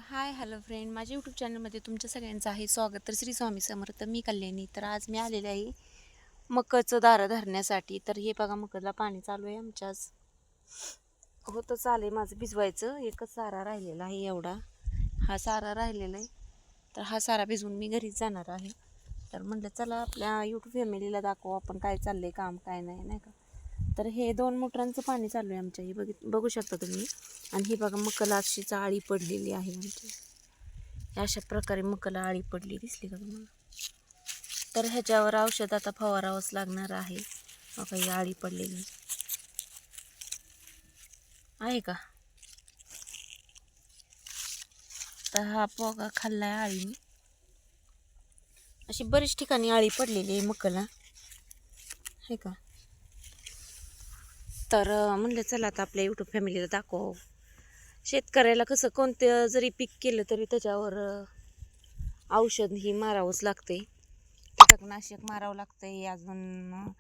Hi hello friend, माझ्या YouTube चॅनलमध्ये तुमच्या सगळ्यांचं आहे स्वागत. तर श्री स्वामी समर्थ. मी कल्याणी. तर आज मी आलेले आहे मकचं दारं धरण्यासाठी. तर हे बघा, मकरला पाणी चालू आहे आमच्या. आज होतं चालू आहे माझं भिजवायचं. एकच सारा राहिलेला आहे, एवढा हा सारा राहिलेला आहे. तर हा सारा भिजवून मी घरीच जाणार आहे. तर म्हटलं चला आपल्या यूट्यूब फॅमिलीला दाखवू आपण काय चाललंय काम, काय नाही, नाही का. तर हे 2 मोटरांचं पाणी चालू आहे आमच्या. हे बघू शकता तुम्ही. आणि हे बघा, मकला अशीच आळी पडलेली आहे आमची. अशा प्रकारे मकला आळी पडली, दिसली का तुम्हाला. तर ह्याच्यावर औषध आता फवारावंच लागणार आहे. बघा ही आळी पडलेली आहे का. तर हा पोगा खाल्लाय आळीने. अशी बरीच ठिकाणी आळी पडलेली आहे मकला, आहे का. तर म्हणलं चला आता आपल्या यूट्यूब फॅमिलीला दाखव. शेतकऱ्याला कसं कोणतं जरी पीक केलं तरी त्याच्यावर औषध ही मारावंच लागते. कीटकनाशक मारावं लागतंय, अजून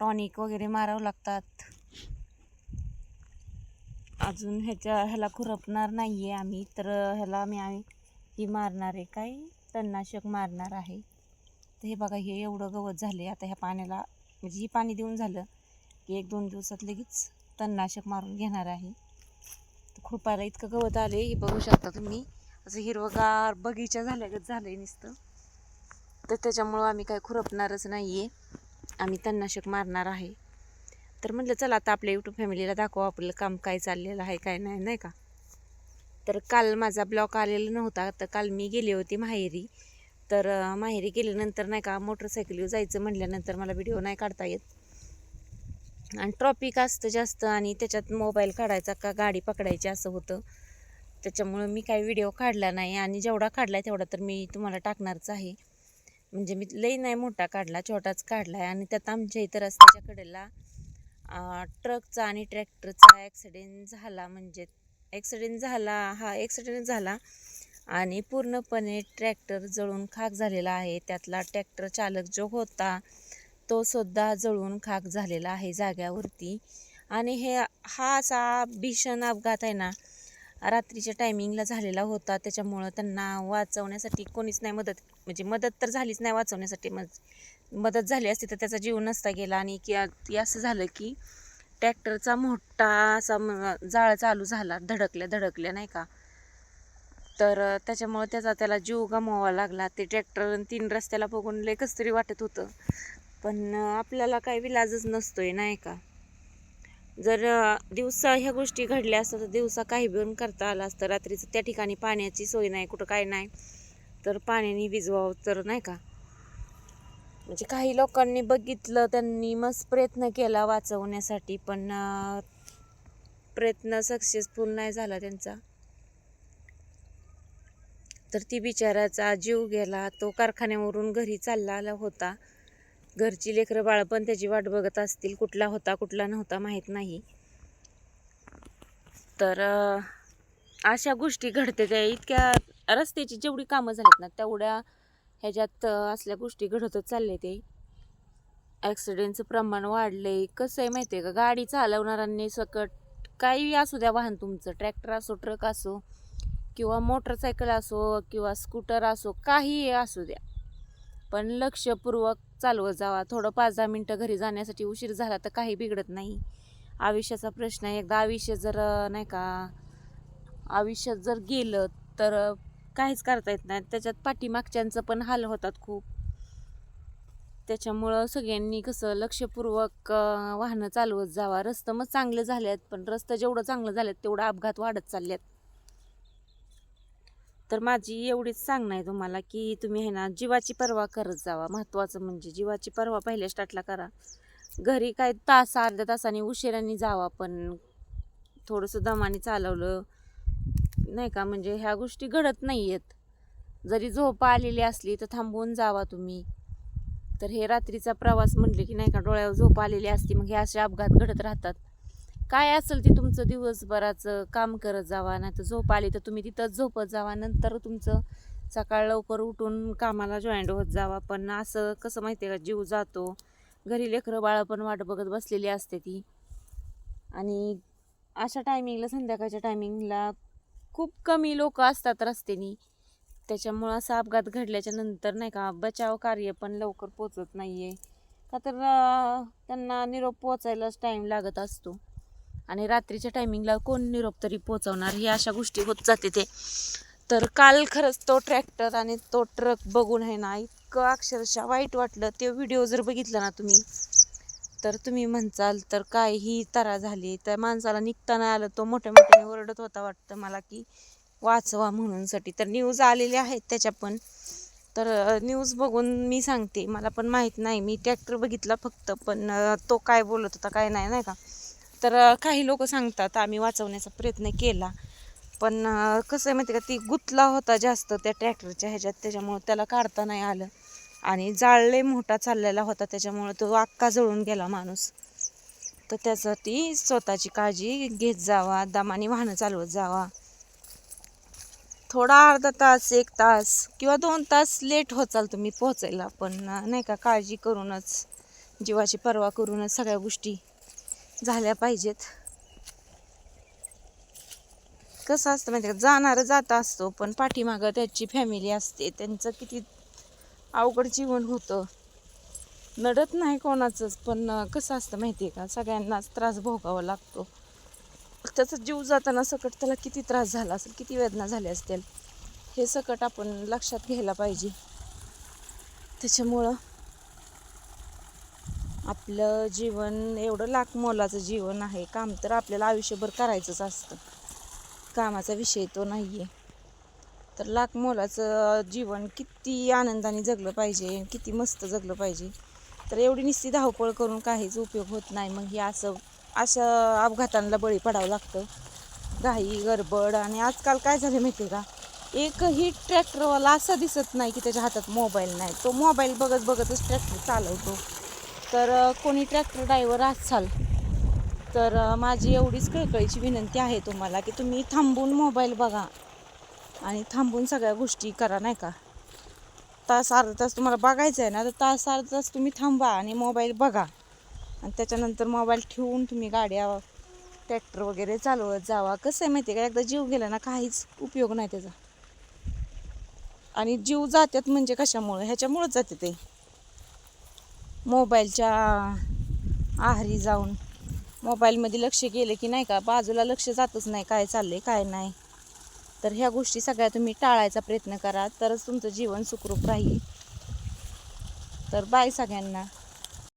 टॉनिक वगैरे मारावं लागतात. अजून ह्याला खुरपणार नाही आहे आम्ही. तर ह्याला आम्ही ही मारणार आहे, काय तणनाशक मारणार आहे. तर हे बघा, हे एवढं गवत झाले. आता ह्या पाण्याला म्हणजे ही पाणी देऊन झालं की 1-2 दिवसात लगेच तणनाशक मारून घेणार आहे. तर खुरपायला इतकं गवत आले, हे बघू शकता तुम्ही. असं हिरवगार बगीचा झाल्यागत झालंय नुसतं. तर त्याच्यामुळं आम्ही काय खुरपणारच नाही आहे, आम्ही तणनाशक मारणार आहे. तर म्हटलं चला आता आपल्या यूट्यूब फॅमिलीला दाखवू आपलं काम काय चाललेलं आहे, काय नाही, नाही का. तर काल माझा ब्लॉग आलेला नव्हता. तर काल मी गेले होते माहेरी. तर माहेरी गेल्यानंतर नाही का, मोटरसायकलीवर जायचं म्हटल्यानंतर मला व्हिडिओ नाही काढता येत. आणि ट्रॉफिक असतं जास्त, आणि त्याच्यात मोबाईल काढायचा का गाडी पकडायची असं होतं. त्याच्यामुळं मी काही व्हिडिओ काढला नाही. आणि जेवढा काढला तेवढा तर मी तुम्हाला टाकणारच आहे. म्हणजे मी लई नाही मोठा काढला, छोटाच काढला आहे. आणि त्यात आमच्या इथं रस्त्याच्या कडेला ट्रकचा आणि ट्रॅक्टरचा ॲक्सिडेंट झाला. म्हणजे ॲक्सिडेंट झाला आणि पूर्णपणे ट्रॅक्टर जळून खाक झालेला आहे. त्यातला ट्रॅक्टर चालक जो होता तो सुद्धा जळून खाक झालेला आहे जाग्यावरती. आणि हा असा भीषण अपघात आहे ना, रात्रीच्या टायमिंगला झालेला होता. त्याच्यामुळं त्यांना वाचवण्यासाठी कोणीच नाही म्हणजे मदत तर झालीच नाही वाचवण्यासाठी. मदत झाली असती तर त्याचा जीव नसता गेला. आणि असं झालं की ट्रॅक्टरचा मोठा असा जाळ चालू झाला, धडकल्या नाही का. तर त्याच्यामुळं त्याला जीव गमवावा लागला. ते ट्रॅक्टर 3 रस्त्याला बघून लय कसं तरी वाटत होतं. पण आपल्याला काही विलाजच नसतोय, नाही का. जर दिवसा ह्या गोष्टी घडल्या असतात तर दिवसा काही पण करता आलं असतं. रात्रीचं त्या ठिकाणी पाण्याची सोय नाही, कुठं काय नाही, तर पाण्याने विजवावं तर, नाही का. म्हणजे काही लोकांनी बघितलं, त्यांनी मस्त प्रयत्न केला वाचवण्यासाठी, पण प्रयत्न सक्सेसफुल नाही झाला त्यांचा. तर ती बिचाराचा जीव गेला. तो कारखान्यावरून घरी चालला होता. घरची लेकरं बाळ पण त्याची वाट बघत असतील, कुठला होता कुठला नव्हता माहीत नाही. तर अशा गोष्टी घडते. त्या इतक्या रस्त्याची जेवढी कामं झालीत ना तेवढ्या ह्याच्यात असल्या गोष्टी घडतच चालले. ते ॲक्सिडेंटचं प्रमाण वाढले. कसं आहे माहिती आहे का, गाडी चालवणाऱ्यांनी सकट काही असू द्या वाहन, तुमचं ट्रॅक्टर असो, ट्रक असो, किंवा मोटरसायकल असो, किंवा स्कूटर असो, काही असू द्या, पण लक्षपूर्वक चालवत जावा. थोडं 5-10 मिनटं घरी जाण्यासाठी उशीर झाला तर काही बिघडत नाही. आयुष्याचा प्रश्न आहे. एकदा आयुष्य जर नाही का, आयुष्यात जर गेलं तर काहीच करता येत नाही. त्याच्यात पाठीमागच्यांचं पण हाल होतात खूप. त्याच्यामुळं सगळ्यांनी कसं लक्षपूर्वक वाहनं चालवत जावा. रस्ते मग चांगले झाले आहेत, पण रस्ते जेवढं चांगलं झालेत तेवढं अपघात वाढत चाललेत. तर माझी एवढीच सांगणं आहे तुम्हाला की तुम्ही आहे ना, जीवाची पर्वा करत जावा. महत्त्वाचं म्हणजे जीवाची पर्वा पहिल्या स्टार्टला करा. घरी काय अर्ध्या तासाने उशिराने जावा, पण थोडंसं दमाने चालवलं नाही का, म्हणजे ह्या गोष्टी घडत नाही आहेत. जरी झोप आलेली असली तर थांबवून जावा तुम्ही. तर हे रात्रीचा प्रवास म्हटले की नाही का, डोळ्यावर झोप आलेली असते, मग हे असे अपघात घडत राहतात. काय असेल ते तुमचं दिवसभराचं काम करत जावा. नाही तर झोप आली तर तुम्ही तिथंच झोपत जावा. नंतर तुमचं सकाळ लवकर उठून कामाला जॉईंट होत जावा. पण असं कसं माहिती आहे का, जीव जातो. घरी लेकरं बाळं पण वाट बघत बसलेली असते ती. आणि अशा टायमिंगला, संध्याकाळच्या टायमिंगला खूप कमी लोक असतात रस्त्यानी, त्याच्यामुळं असा अपघात घडल्याच्या नंतर नाही का बचाव कार्य पण लवकर पोचत नाहीये का, तर त्यांना निरोप पोचायलाच टाईम लागत असतो आणि रात्रीच्या टायमिंगला कोण निरोप तरी पोचवणार, ही अशा गोष्टी होत जाते ते. तर काल खरंच तो ट्रॅक्टर आणि तो ट्रक बघून आहे ना इतकं अक्षरशः वाईट वाटलं. ते व्हिडिओ जर बघितला ना तुम्ही तर तुम्ही म्हणचाल तर काय ही तरा झाली. त्या माणसाला निघताना आलं, तो मोठ्या मोठ्याने ओरडत होता वाटतं मला की वाचवा म्हणूनसाठी. तर न्यूज आलेल्या आहेत त्याच्या पण, तर न्यूज बघून मी सांगते, मला पण माहीत नाही, मी ट्रॅक्टर बघितला फक्त, पण तो काय बोलत होता काय नाही नाही का. तर काही लोक सांगतात आम्ही वाचवण्याचा प्रयत्न केला, पण कसं आहे माहिती का, ती गुतला होता जास्त त्या ट्रॅक्टरच्या ह्याच्यात, त्याच्यामुळं त्याला काढता नाही आलं आणि जाळले मोठा चाललेला होता, त्याच्यामुळं तो अख्खा जळून गेला माणूस. तर त्यासाठी स्वतःची काळजी घेत जावा, दमाने वाहनं चालवत जावा. थोडा अर्धा तास, 1 तास किंवा 2 तास लेट होचाल तुम्ही पोहोचायला, पण नाही का काळजी करूनच, जीवाची पर्वा करूनच सगळ्या गोष्टी झाल्या पाहिजेत. कसं असतं माहिती का, जाणारं जात असतो पण पाठीमागं त्याची फॅमिली असते, त्यांचं किती अवघड जीवन होतं. नडत नाही कोणाचंच, पण कसं असतं माहिती आहे का, सगळ्यांनाच त्रास भोगावा लागतो. त्याचा जीव जाताना सकट त्याला किती त्रास झाला असेल, किती वेदना झाल्या असतील, हे सकट आपण लक्षात घ्यायला पाहिजे. त्याच्यामुळं आपलं जीवन एवढं लाख मोलाचं जीवन आहे, काम तर आपल्याला आयुष्यभर करायचंच असतं, कामाचा विषय तो नाही आहे. तर लाख मोलाचं जीवन किती आनंदाने जगलं पाहिजे, किती मस्त जगलं पाहिजे. तर एवढी नुसती धावपळ करून काहीच उपयोग होत नाही. मग हे अशा अपघातांना बळी पडावं लागतं, घाई गडबड. आणि आजकाल काय झालं माहिती आहे का, एकही ट्रॅक्टरवाला असा दिसत नाही की त्याच्या हातात मोबाईल नाही, तो मोबाईल बघत बघतच ट्रॅक्टर चालवतो. तर कोणी ट्रॅक्टर ड्रायव्हर असाल तर माझी एवढीच कळकळीची विनंती आहे तुम्हाला की तुम्ही थांबून मोबाईल बघा आणि थांबून सगळ्या गोष्टी करा, नाही का. तास अर्धा तास तुम्हाला बघायचं आहे ना, तर तास अर्धा तास तुम्ही थांबा आणि मोबाईल बघा, आणि त्याच्यानंतर मोबाईल ठेवून तुम्ही गाड्या ट्रॅक्टर वगैरे चालवत जावा. कसं आहे माहिती आहे का, एकदा जीव गेला ना काहीच उपयोग नाही त्याचा. आणि जीव जातात म्हणजे कशामुळे, ह्याच्यामुळेच जाते ते मोबाईलच्या आहारी जाऊन. मोबाईलमध्ये लक्ष गेलं की नाही का, बाजूला लक्ष जातच नाही काय चाललंय काय नाही. तर ह्या गोष्टी सगळ्या तुम्ही टाळायचा प्रयत्न करा, तरच तुमचं जीवन सुखरूप राहील. तर बाय सगळ्यांना.